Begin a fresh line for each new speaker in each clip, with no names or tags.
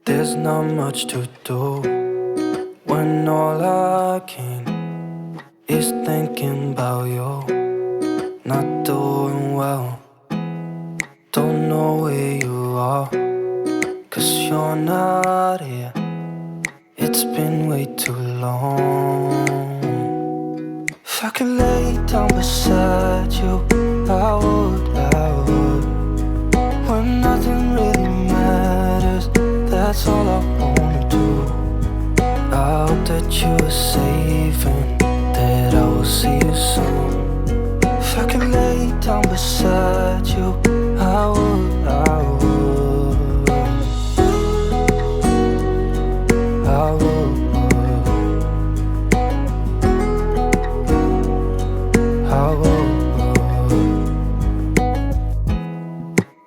There's not much to do when all I can is thinking about you. Not doing well, don't know where you are, 'cause you're not here. It's been way too long. If I could lay down beside you, I would, when nothing really matters, that's all I wanna do. I hope that you are safe and that I will see you soon. If I could lay down beside you, I would, I would, I would, I would.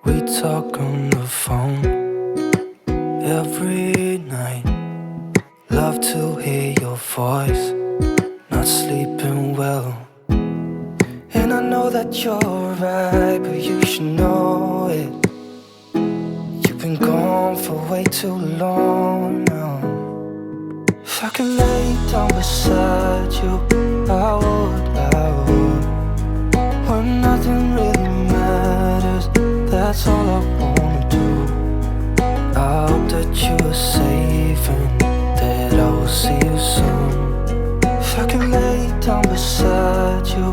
We talk on the phone every night. Love to hear your voice, not sleeping well. And I know that you're right, but you should know it. You've been gone for way too long now. If I could lay down beside you, I would, I would. When nothing really matters, that's all I wanna do. I hope that you are safe and that I will see you soon. If I could lay down beside you,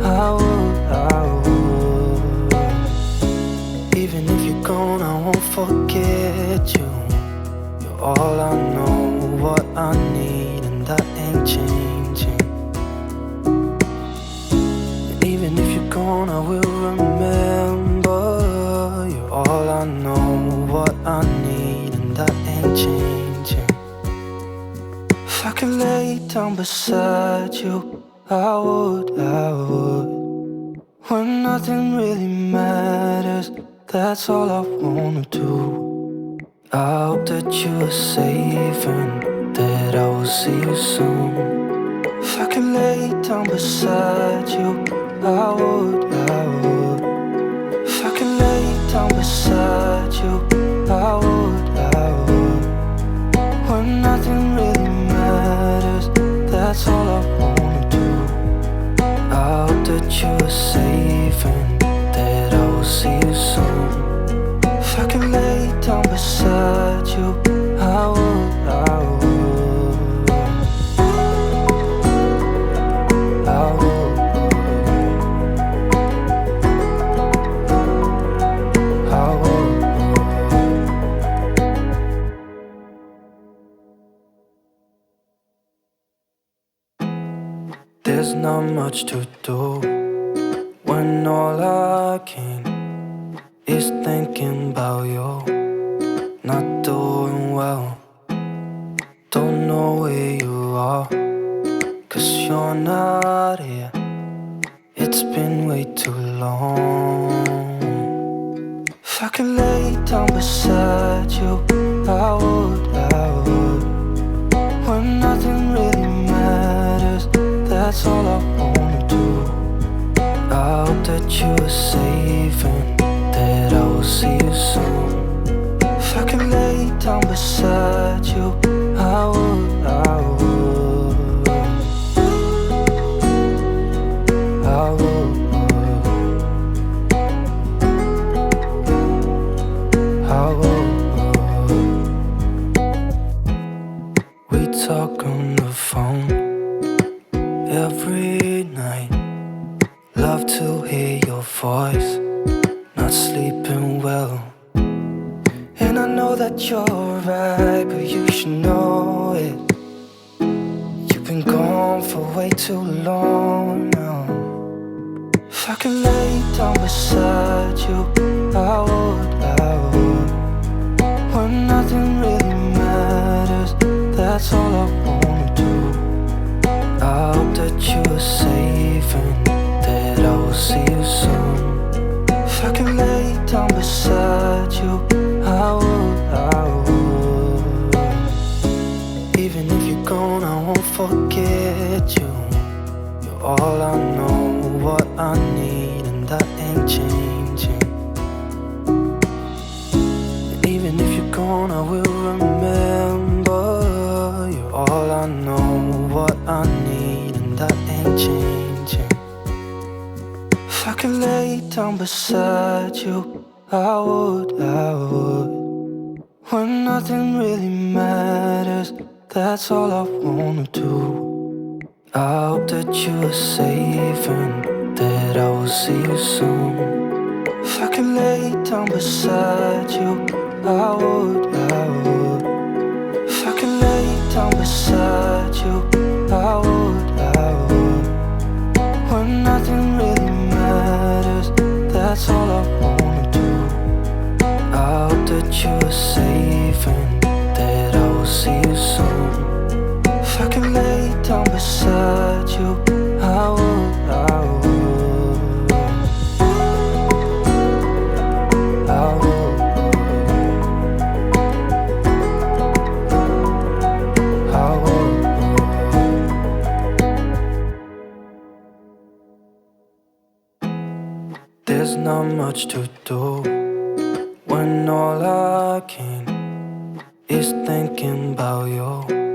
I would, I would. Even if you're gone, I won't forget you. You're all I know, what I need, and that ain't changing. And even if you're gone, I will remember. You're all I know, what I need, and that ain't changing. If I could lay down beside you, I would, I would. When nothing really matters, that's all I wanna do. I hope that you are safe and that I will see you soon. If I could lay down beside you, I would, I would. If I could lay down beside you, I would, I would. When nothing really matters, that's all I wanna do. I hope that you are safe and that I will see you soon. If I could lay down beside you, I would, I would, I would, I would. There's not much to do when all I can is thinking about you. Not doing well, don't know where you are, 'cause you're not here. It's been way too long. If I could lay down beside you, I would, I would. When nothing really matters, that's all I wanna do. I hope that you are safe and that I will see you soon. If I could lay down beside you, I would, I would, I would, I would. We talk on the phone every night. Love to hear your voice, not sleeping well. And I know that you're right, but you should know it. You've been gone for way too long now. If I could lay down beside you, I would, I would. When nothing really matters, that's all I wanna do. I hope that you are safe and that I will see you soon. If I could lay down beside you, I would, I would. Even if you're gone, I won't forget you. You're all I know, what I need, and that ain't changing. And even if you're gone, I will remember. ain't changing. If I could lay down beside you, I would, I would. When nothing really matters, that's all I wanna do. I hope that you are safe and that I will see you soon. If I could lay down beside you, I would, I would. If I could lay down beside you, I would, I would. When nothing really matters, that's all I wanna do. I hope that you are safe and that I will see you soon. If I could lay down beside you, I would, I would, I would, I would. There's not much to do when all I can is thinking about you.